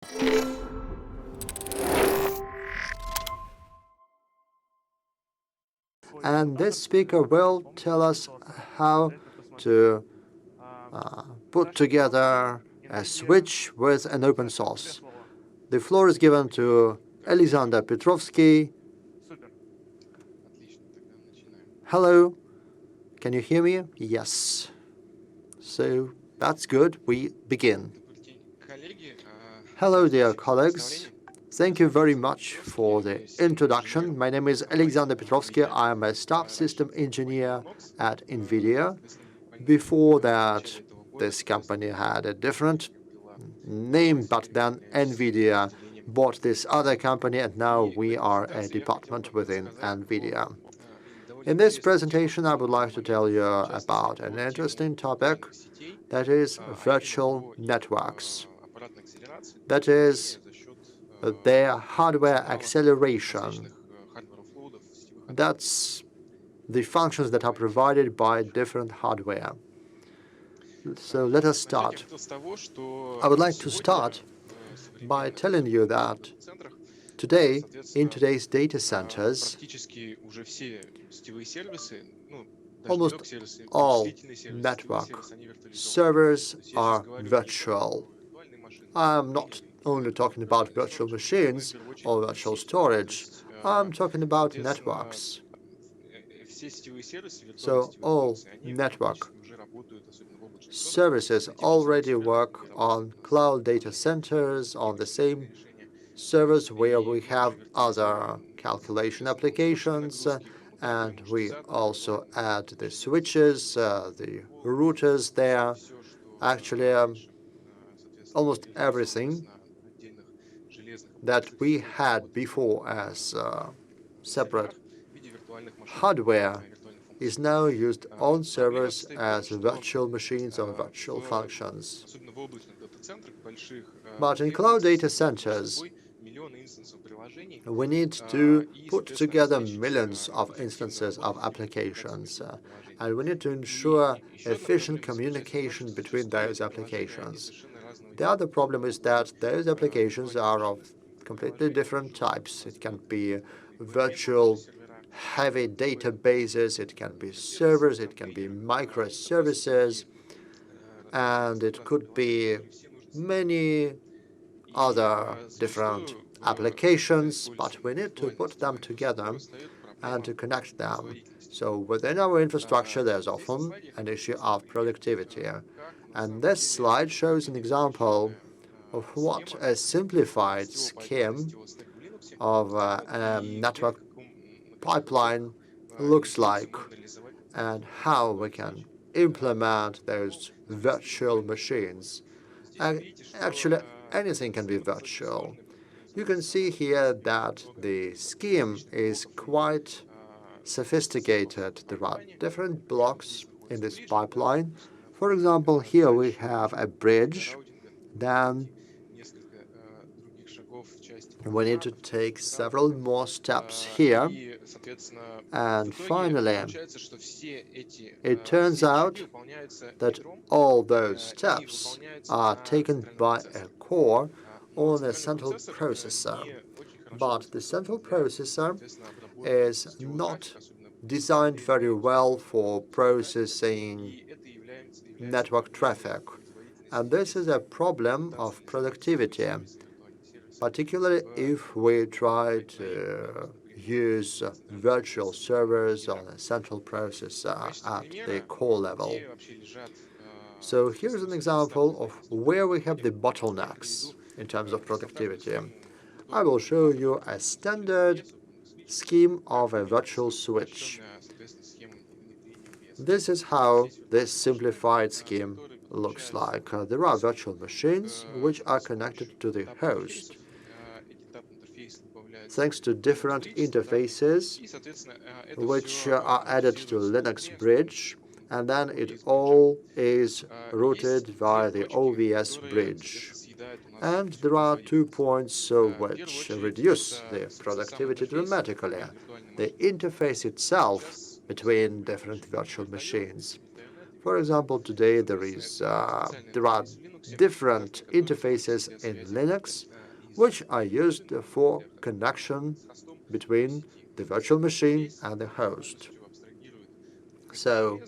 And this speaker will tell us how to put together a switch with an open source. The floor is given to Alexander Petrovsky. Hello, can you hear me? Yes. So that's good. We begin. Hello, dear colleagues. Thank you very much for the introduction. My name is Alexander Petrovsky. I am a staff system engineer at NVIDIA. Before that, this company had a different name, but then NVIDIA bought this other company, and now we are a department within NVIDIA. In this presentation, I would like to tell you about an interesting topic, that is virtual networks. That is their hardware acceleration. That's the functions that are provided by different hardware. So let us start. I would like to start by telling you that today, in today's data centers, almost all network servers are virtual. I'm not only talking about virtual machines or virtual storage. I'm talking about networks. So all network services already work on cloud data centers, on the same servers where we have other calculation applications, and we also add the switches, the routers there. Actually, almost everything that we had before as separate hardware is now used on servers as virtual machines or virtual functions. But in cloud data centers, we need to put together millions of instances of applications, and we need to ensure efficient communication between those applications. The other problem is that those applications are of completely different types. It can be virtual heavy databases, it can be servers, it can be microservices, and it could be many other different applications, but we need to put them together and to connect them. So within our infrastructure, there's often an issue of productivity. And this slide shows an example of what a simplified scheme of a network pipeline looks like and how we can implement those virtual machines. And actually, anything can be virtual. You can see here that the scheme is quite sophisticated. There are different blocks in this pipeline. For example, here we have a bridge. Then we need to take several more steps here. And finally, it turns out that all those steps are taken by a core on a central processor. But the central processor is not designed very well for processing network traffic. And this is a problem of productivity, particularly if we try to use virtual servers on a central processor at the core level. So here's an example of where we have the bottlenecks in terms of productivity. I will show you a standard scheme of a virtual switch. This is how this simplified scheme looks like. There are virtual machines which are connected to the host. Thanks to different interfaces which are added to Linux bridge, and then it all is routed via the OVS bridge. And there are 2 points which reduce the productivity dramatically: the interface itself between different virtual machines. For example, today there are different interfaces in Linux which are used for connection between the virtual machine and the host. So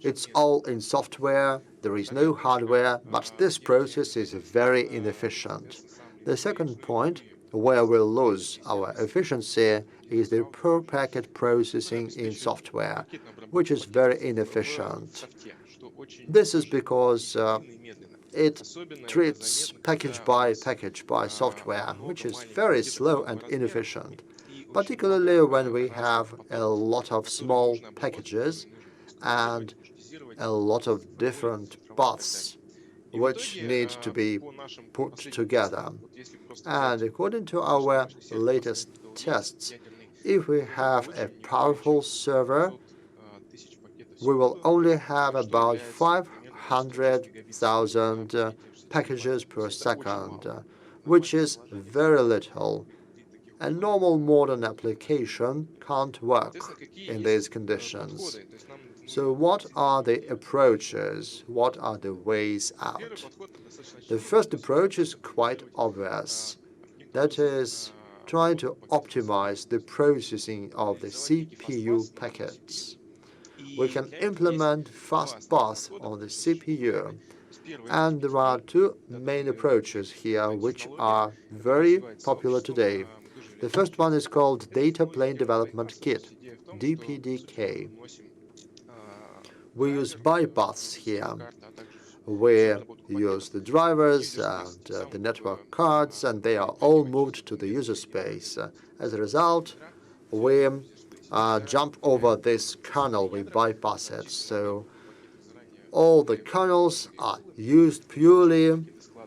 it's all in software, there is no hardware, but this process is very inefficient. The second point where we'll lose our efficiency is the per-packet processing in software, which is very inefficient. This is because it treats package by software, which is very slow and inefficient, particularly when we have a lot of small packages and a lot of different paths which need to be put together. And according to our latest tests, if we have a powerful server, we will only have about 500,000 packages per second, which is very little. A normal modern application can't work in these conditions. So what are the approaches? What are the ways out? The first approach is quite obvious. That is, trying to optimize the processing of the CPU packets. We can implement fast paths on the CPU, and there are two main approaches here which are very popular today. The first one is called Data Plane Development Kit, DPDK. We use bypaths here. We use the drivers and the network cards, and they are all moved to the user space. As a result, we jump over this kernel, we bypass it. So all the kernels are used purely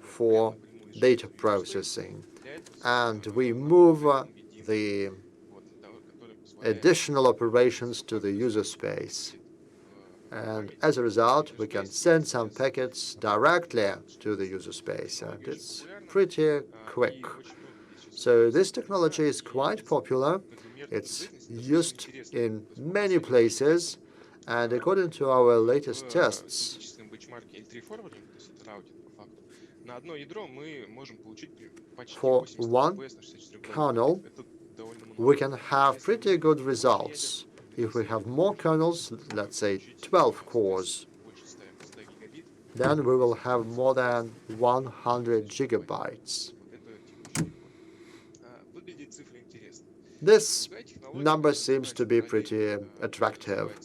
for data processing. And we move the additional operations to the user space. And as a result, we can send some packets directly to the user space, and it's pretty quick. So this technology is quite popular. It's used in many places, and according to our latest tests, for one kernel, we can have pretty good results. If we have more kernels, let's say 12 cores, then we will have more than 100 gigabytes. This number seems to be pretty attractive.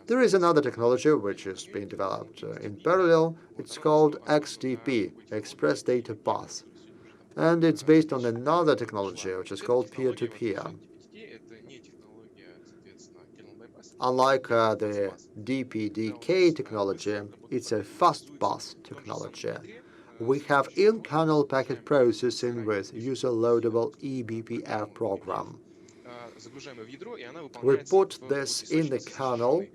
There is another technology which is being developed in parallel. It's called XDP, Express Data Path. And it's based on another technology which is called peer-to-peer. Unlike the DPDK technology, it's a fast path technology. We have in-kernel packet processing with user-loadable eBPF program. We put this in the kernel,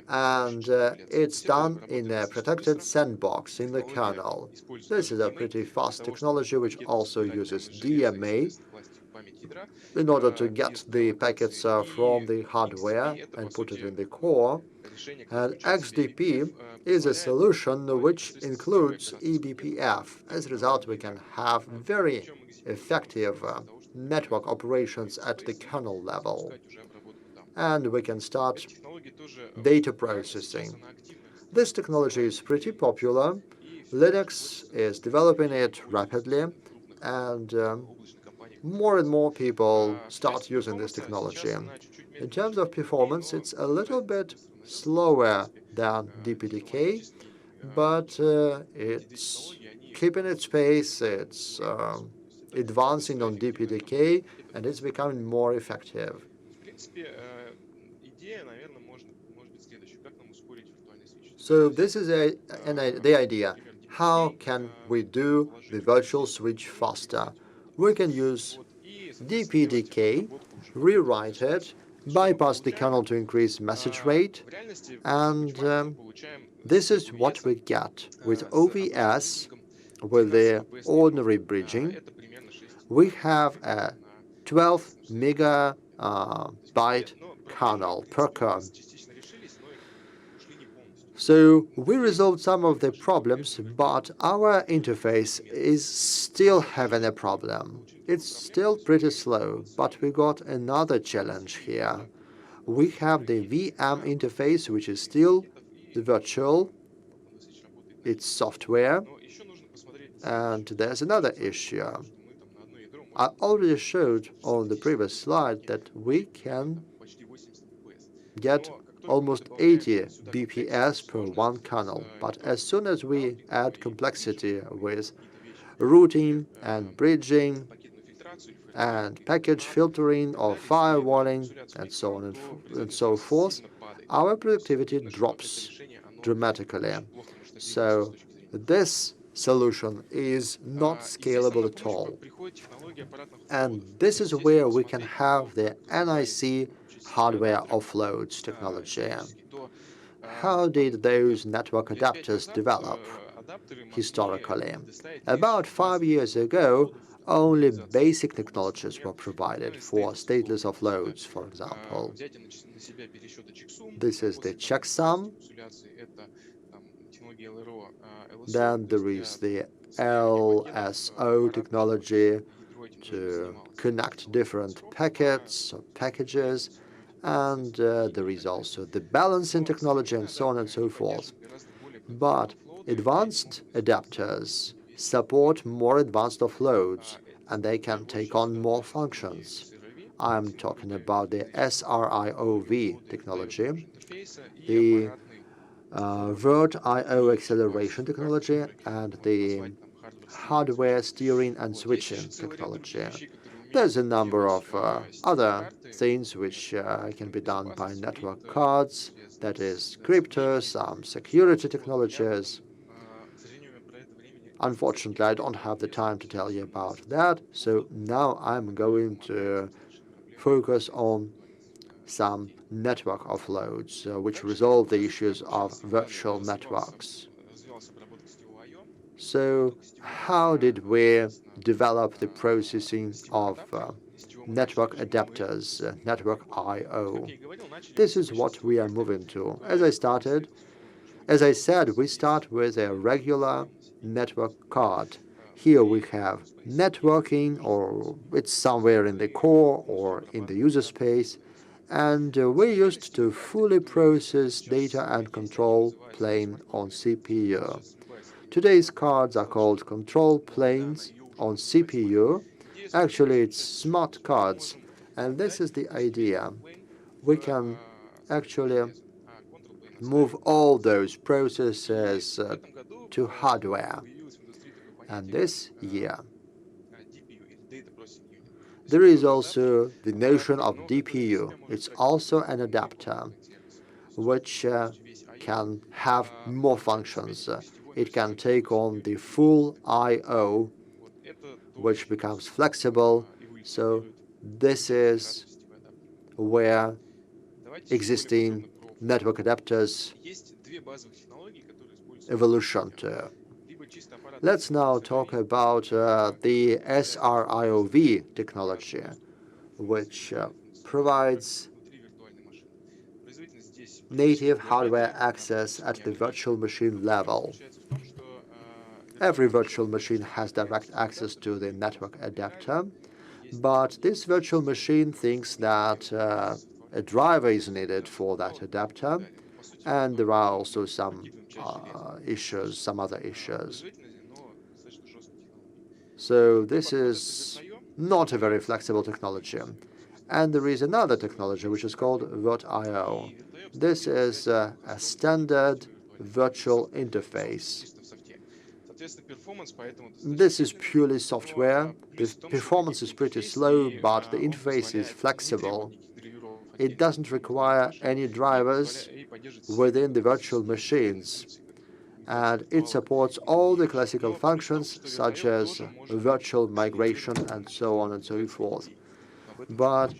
and it's done in a protected sandbox in the kernel. This is a pretty fast technology which also uses DMA in order to get the packets from the hardware and put it in the core. And XDP is a solution which includes eBPF. As a result, we can have very effective network operations at the kernel level. And we can start data processing. This technology is pretty popular. Linux is developing it rapidly, and more and more people start using this technology. In terms of performance, it's a little bit slower than DPDK, but it's keeping its pace, it's advancing on DPDK, and it's becoming more effective. So this is the idea. How can we do the virtual switch faster? We can use DPDK, rewrite it, bypass the kernel to increase message rate, and this is what we get with OVS, with the ordinary bridging. We have a 12 megabyte kernel per kernel. So we resolved some of the problems, but our interface is still having a problem. It's still pretty slow, but we got another challenge here. We have the VM interface, which is still virtual. It's software. And there's another issue. I already showed on the previous slide that we can get almost 80 bps per one kernel. But as soon as we add complexity with routing and bridging and package filtering or firewalling and so on and so forth, our productivity drops dramatically. So this solution is not scalable at all. And this is where we can have the NIC hardware offloads technology. How did those network adapters develop historically? About 5 years ago, only basic technologies were provided for stateless offloads, for example. This is the checksum. Then there is the LSO technology to connect different packets or packages, and there is also the balancing technology and so on and so forth. But advanced adapters support more advanced offloads, and they can take on more functions. I'm talking about the SRIOV technology, the VIRTIO acceleration technology, and the hardware steering and switching technology. There's a number of other things which can be done by network cards, that is crypto, some security technologies. Unfortunately, I don't have the time to tell you about that, so now I'm going to focus on some network offloads, which resolve the issues of virtual networks. So how did we develop the processing of network adapters, network I/O? This is what we are moving to. As I said, we start with a regular network card. Here we have networking, or it's somewhere in the core or in the user space, and we used to fully process data and control plane on CPU. Today's cards are called control planes on CPU. Actually, it's smart cards, and this is the idea. We can actually move all those processes to hardware. And this year, there is also the notion of DPU. It's also an adapter which can have more functions. It can take on the full I/O, which becomes flexible. So this is where existing network adapters evolution to. Let's now talk about the SRIOV technology, which provides native hardware access at the virtual machine level. Every virtual machine has direct access to the network adapter, but this virtual machine thinks that a driver is needed for that adapter, and there are also some other issues. So this is not a very flexible technology. And there is another technology which is called VIRTIO. This is a standard virtual interface. This is purely software. The performance is pretty slow, but the interface is flexible. It doesn't require any drivers within the virtual machines, and it supports all the classical functions such as virtual migration and so on and so forth. But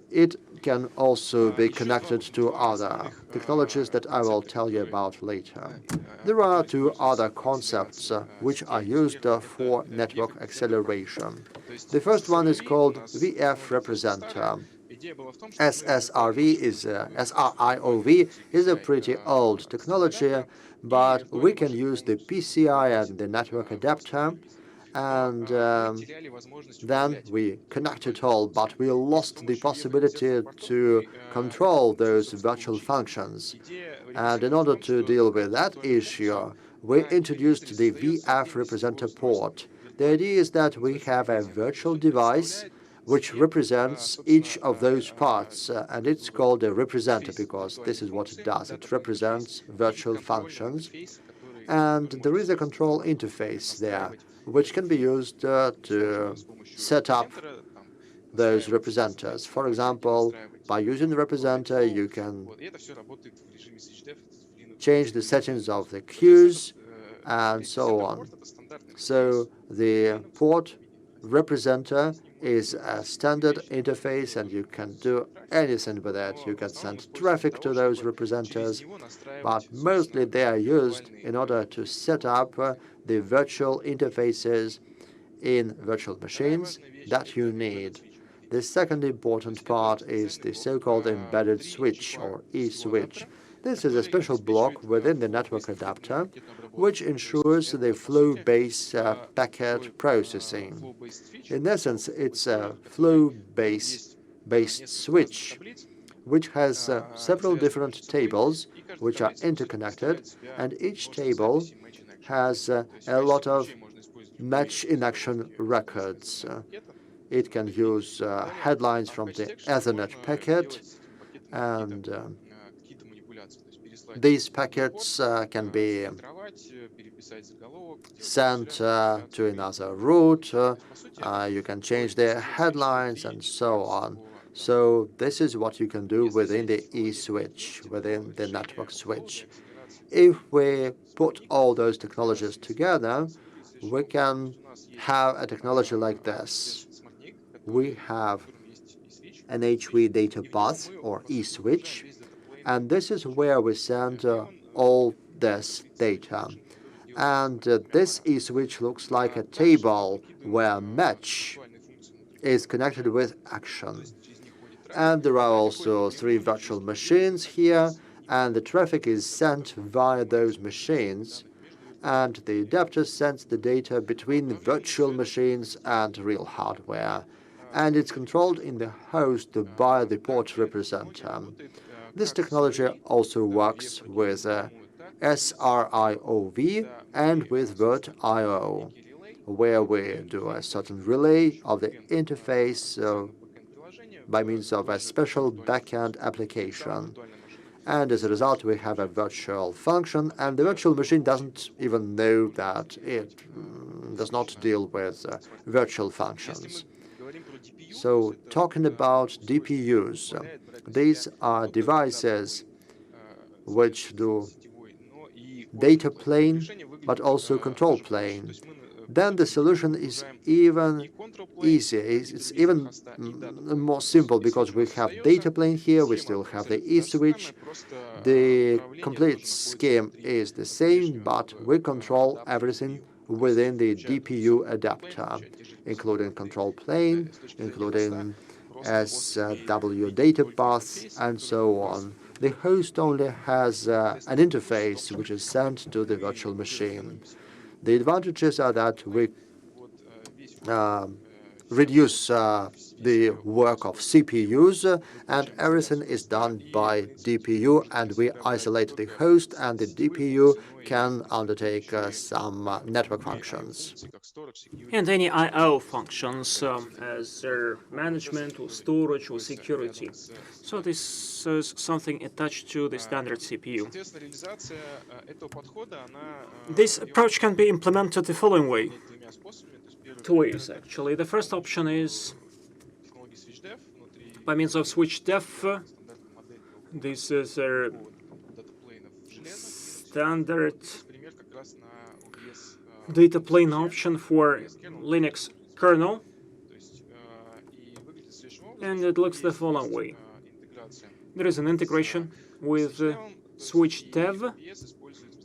it can also be connected to other technologies that I will tell you about later. There are two other concepts which are used for network acceleration. The first one is called VF representer. SRIOV is a pretty old technology, but we can use the PCI and the network adapter, and then we connect it all, but we lost the possibility to control those virtual functions. And in order to deal with that issue, we introduced the VF representer port. The idea is that we have a virtual device which represents each of those parts, and it's called a representer because this is what it does. It represents virtual functions, and there is a control interface there, which can be used to set up those representers. For example, by using the representer, you can change the settings of the queues and so on. So the port representer is a standard interface, and you can do anything with it. You can send traffic to those representers, but mostly they are used in order to set up the virtual interfaces in virtual machines that you need. The second important part is the so-called embedded switch, or ESWITCH. This is a special block within the network adapter, which ensures the flow-based packet processing. In essence, it's a flow-based switch, which has several different tables which are interconnected, and each table has a lot of match-in-action records. It can use headlines from the Ethernet packet, and these packets can be sent to another route. You can change their headlines and so on. So this is what you can do within the E-switch, within the network switch. If we put all those technologies together, we can have a technology like this. We have an HV data path, or E-switch, and this is where we send all this data. And this E-switch looks like a table where match is connected with action. And there are also 3 virtual machines here, and the traffic is sent via those machines, and the adapter sends the data between the virtual machines and real hardware, and it's controlled in the host by the port representer. This technology also works with SRIOV and with VIRTIO, where we do a certain relay of the interface by means of a special backend application. And as a result, we have a virtual function, and the virtual machine doesn't even know that it does not deal with virtual functions. So talking about DPUs, these are devices which do data plane, but also control plane. Then the solution is even easier. It's even more simple because we have data plane here, we still have the E-switch. The complete scheme is the same, but we control everything within the DPU adapter, including control plane, including SW data paths, and so on. The host only has an interface which is sent to the virtual machine. The advantages are that we reduce the work of CPUs, and everything is done by DPU, and we isolate the host, and the DPU can undertake some network functions. And any I/O functions as their management or storage or security. So this is something attached to the standard CPU. This approach can be implemented the following way. 2 ways, actually. The first option is by means of switch def. This is a standard data plane option for Linux kernel, and it looks the following way. There is an integration with switch dev,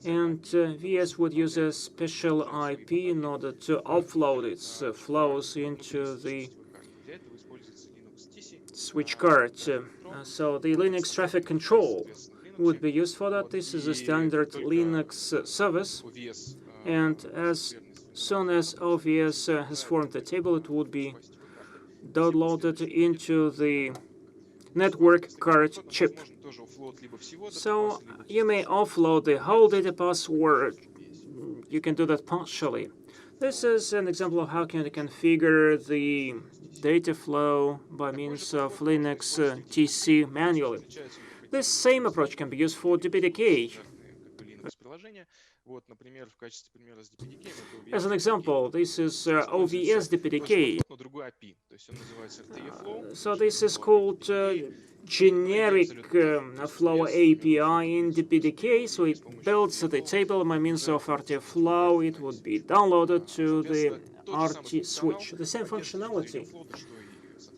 and VS would use a special IP in order to offload its flows into the switch card. So the Linux traffic control would be used for that. This is a standard Linux service, and as soon as OVS has formed the table, it would be downloaded into the network card chip. So you may offload the whole data path, or you can do that partially. This is an example of how you can configure the data flow by means of Linux TC manually. This same approach can be used for DPDK. As an example, this is OVS DPDK. So this is called generic flow API in DPDK. So it builds the table by means of RTFlow. It would be downloaded to the RT switch. The same functionality.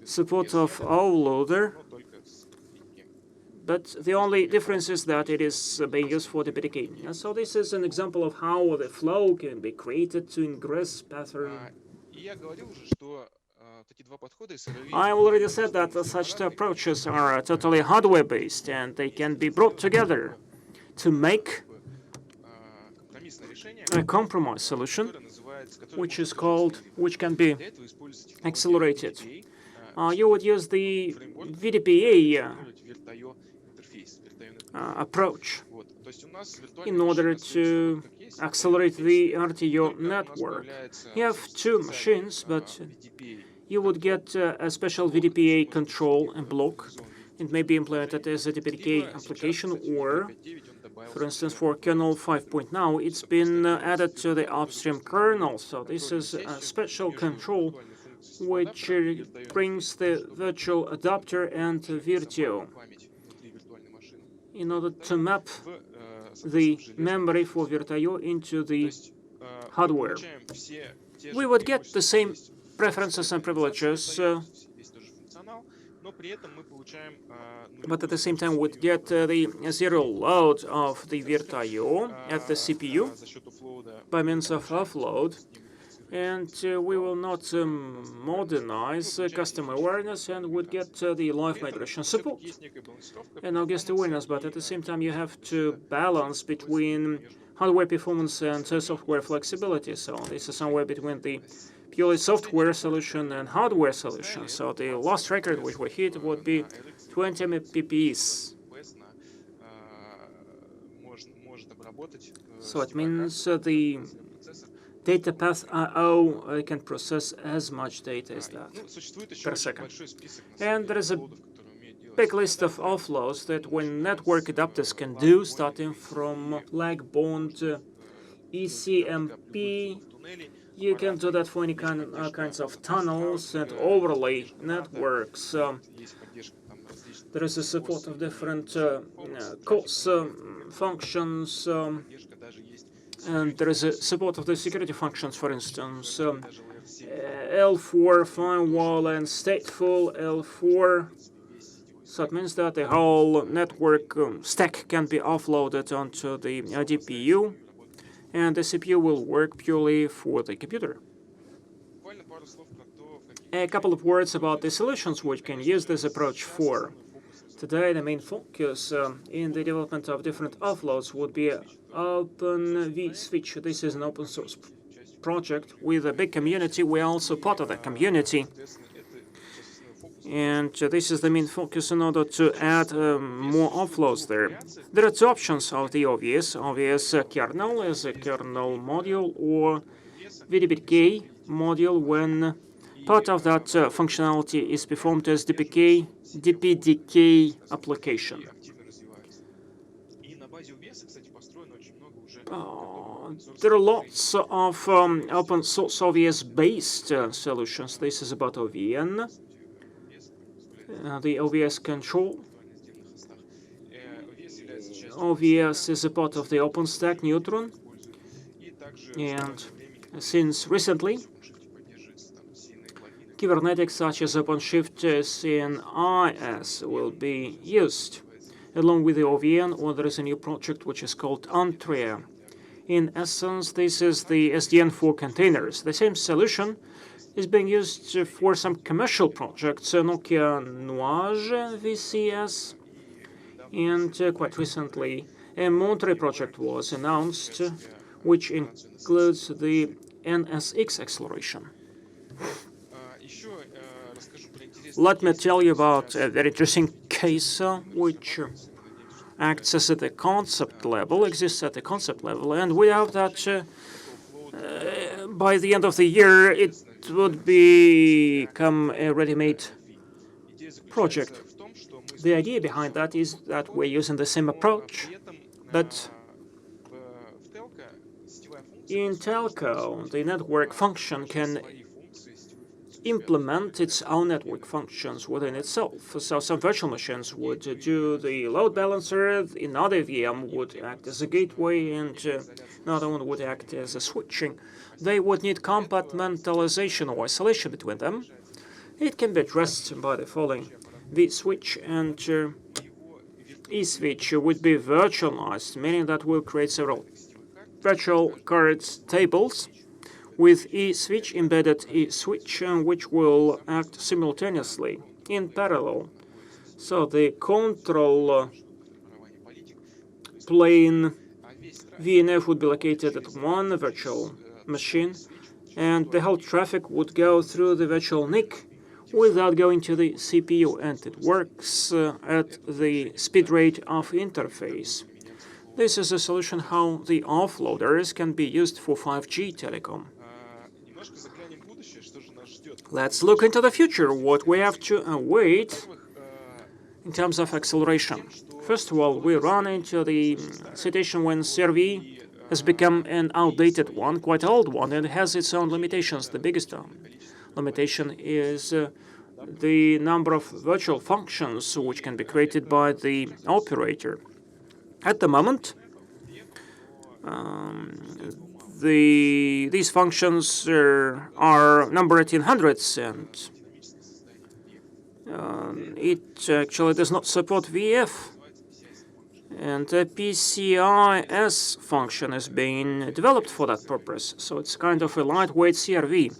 Support of Offloader. But the only difference is that it is being used for the DPDK. And so this is an example of how the flow can be created to ingress pattern. I already said that such two approaches are totally hardware-based, and they can be brought together to make a compromise solution, which can be accelerated. You would use the VDPA approach in order to accelerate the RTO network. You have two machines, but you would get a special VDPA control and block. It may be implemented as a DPDK application, or, for instance, for kernel 5. Now, it's been added to the upstream kernel. So this is a special control which brings the virtual adapter and VIRTIO in order to map the memory for VIRTIO into the hardware. We would get the same preferences and privileges, but at the same time would get the zero load of the VIRTIO at the CPU by means of offload. And we will not modernize customer awareness, and would get the live migration support and now guest awareness. But at the same time, you have to balance between hardware performance and software flexibility. So this is somewhere between the purely software solution and hardware solution. So the last record which we hit would be 20 Mbps. So it means the DATAPATH I/O can process as much data as that per second. And there is a big list of offloads that when network adapters can do, starting from lag bond, ECMP. You can do that for any kinds of tunnels and overlay networks. There is a support of different COS functions. And there is a support of the security functions, for instance, L4 firewall and stateful L4. So it means that the whole network stack can be offloaded onto the DPU, and the CPU will work purely for the computer. A couple of words about the solutions which can use this approach for. Today, the main focus in the development of different offloads would be Open VSWITCH. This is an open source project with a big community. We are also part of that community. And this is the main focus in order to add more offloads there. There are two options of the OVS kernel as a kernel module, or VDPDK module when part of that functionality is performed as DPDK application. There are lots of open source OVS-based solutions. This is about OVN, the OVS control. OVS is a part of the OpenStack Neutron, and since recently, Kubernetes such as OpenShift CNIS will be used along with the OVN, or there is a new project which is called Antria. In essence, this is the SDN for containers. The same solution is being used for some commercial projects, Nokia Nuage VCS, and quite recently a Monterey project was announced, which includes the NSX acceleration. Let me tell you about a very interesting case which acts as at the concept level, exists at the concept level, and we hope that by the end of the year it would become a ready-made project. The idea behind that is that we're using the same approach, but in telco, the network function can implement its own network functions within itself. So some virtual machines would do the load balancer, another VM would act as a gateway, and another one would act as a switching. They would need compartmentalization or isolation between them. It can be addressed by the following. VSWITCH and ESWITCH would be virtualized, meaning that we'll create several virtual cards tables with ESWITCH embedded ESWITCH, which will act simultaneously in parallel. So the control plane VNF would be located at one virtual machine, and the whole traffic would go through the virtual NIC without going to the CPU, and it works at the speed rate of interface. This is a solution how the offloaders can be used for 5G telecom. Let's look into the future, what we have to await in terms of acceleration. First of all, we run into the situation when CRV has become an outdated one, quite old one, and has its own limitations. The biggest limitation is the number of virtual functions which can be created by the operator. At the moment, these functions are numbered in hundreds, and it actually does not support VF. And a PCIS function is being developed for that purpose, so it's kind of a lightweight CRV.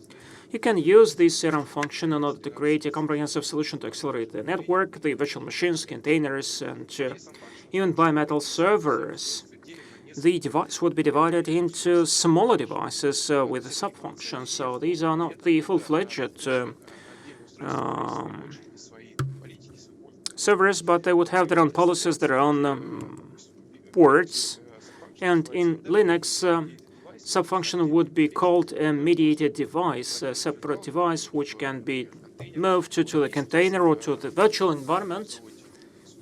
You can use this CRM function in order to create a comprehensive solution to accelerate the network, the virtual machines, containers, and even bimetal servers. The device would be divided into smaller devices with sub-functions, so these are not the full-fledged servers, but they would have their own policies, their own ports, and in Linux, sub-function would be called a mediated device, a separate device which can be moved to the container or to the virtual environment,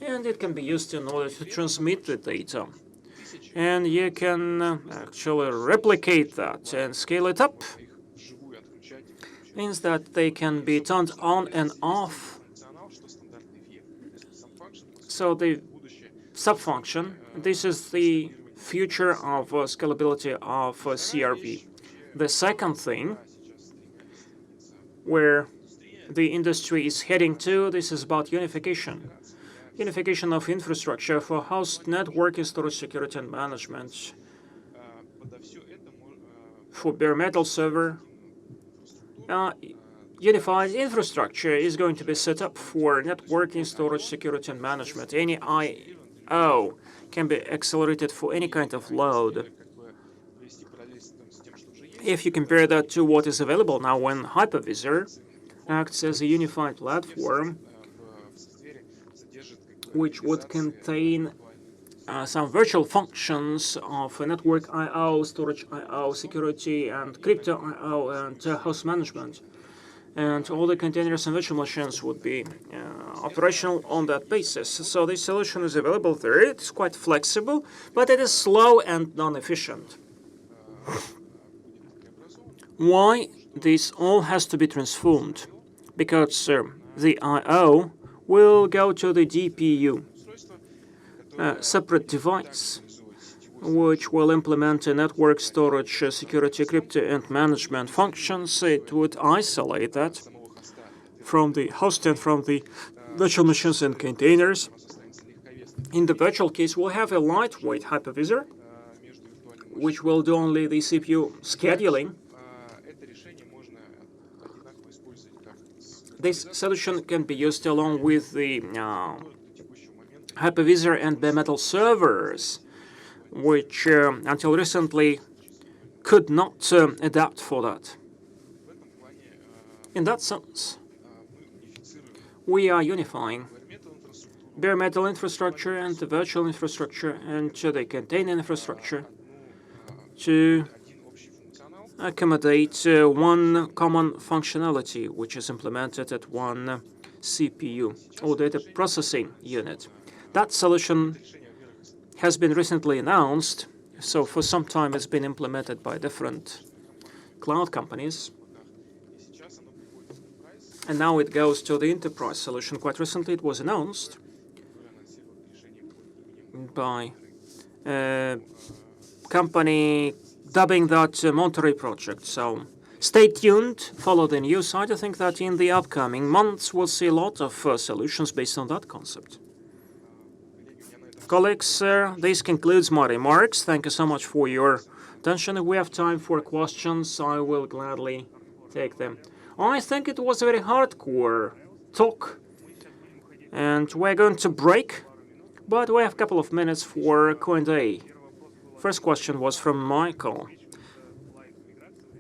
and it can be used in order to transmit the data. And you can actually replicate that and scale it up. Means that they can be turned on and off. So the sub-function, this is the future of scalability of CRV. The second thing where the industry is heading to, this is about unification. Unification of infrastructure for host network and storage security and management. For bare metal server, unified infrastructure is going to be set up for networking, storage, security, and management. Any I/O can be accelerated for any kind of load. If you compare that to what is available now when Hypervisor acts as a unified platform, which would contain some virtual functions of network I/O, storage I/O, security, and crypto I/O, and host management. And all the containers and virtual machines would be operational on that basis. So this solution is available there. It's quite flexible, but it is slow and non-efficient. Why this all has to be transformed? Because the I/O will go to the DPU, a separate device, which will implement a network, storage, security, crypto, and management functions. It would isolate that from the host and from the virtual machines and containers. In the virtual case, we'll have a lightweight hypervisor, which will do only the CPU scheduling. This solution can be used along with the hypervisor and bare metal servers, which until recently could not adapt for that. In that sense, we are unifying bare metal infrastructure and the virtual infrastructure and the container infrastructure to accommodate one common functionality, which is implemented at one CPU, or data processing unit. That solution has been recently announced, so for some time it's been implemented by different cloud companies. And now it goes to the enterprise solution. Quite recently it was announced by a company dubbing that Monterey project. So stay tuned, follow the news. I think that in the upcoming months we'll see a lot of solutions based on that concept. Colleagues, this concludes my remarks. Thank you so much for your attention. If we have time for questions, I will gladly take them. I think it was a very hardcore talk, and we're going to break, but we have a couple of minutes for Q&A. First question was from Michael.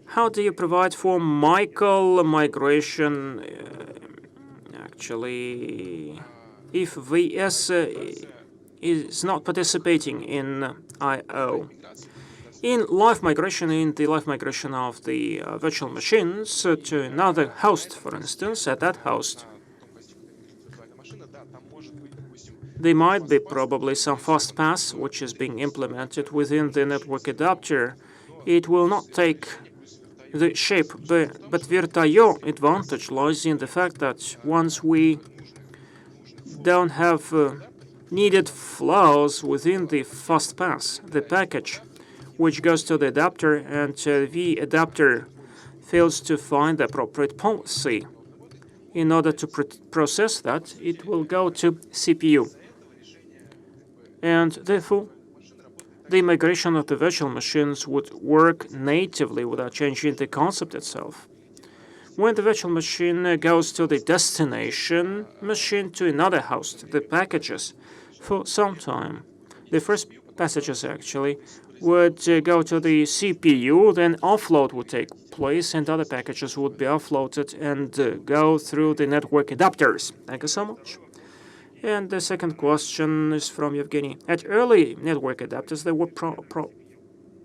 How do you provide for Michael migration? Actually, if VS is not participating in I/O. In live migration, in the live migration of the virtual machines to another host, for instance, at that host, there might be probably some fast pass which is being implemented within the network adapter. It will not take the shape, but VIRTUALIZATION advantage lies in the fact that once we don't have needed flows within the fast pass, the package which goes to the adapter, and the adapter fails to find the appropriate policy. In order to process that, it will go to CPU. And therefore, the migration of the virtual machines would work natively without changing the concept itself. When the virtual machine goes to the destination machine to another host, the packages, for some time, the first passages actually would go to the CPU, then offload would take place, and other packages would be offloaded and go through the network adapters. Thank you so much. And the second question is from Evgeny. At early network adapters, there were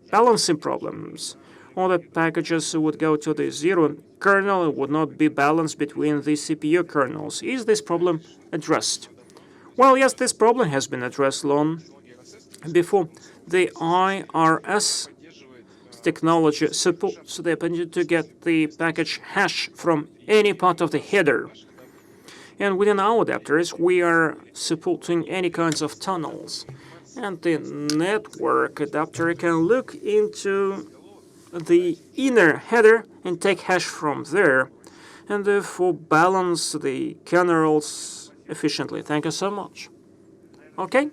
balancing problems. All the packages would go to the zero kernel and would not be balanced between the CPU kernels. Is this problem addressed? Well, yes, this problem has been addressed long before. The IRS technology supports the ability to get the package hash from any part of the header. And within our adapters, we are supporting any kinds of tunnels. And the network adapter can look into the inner header and take hash from there, and therefore balance the kernels efficiently. Thank you so much. Okay.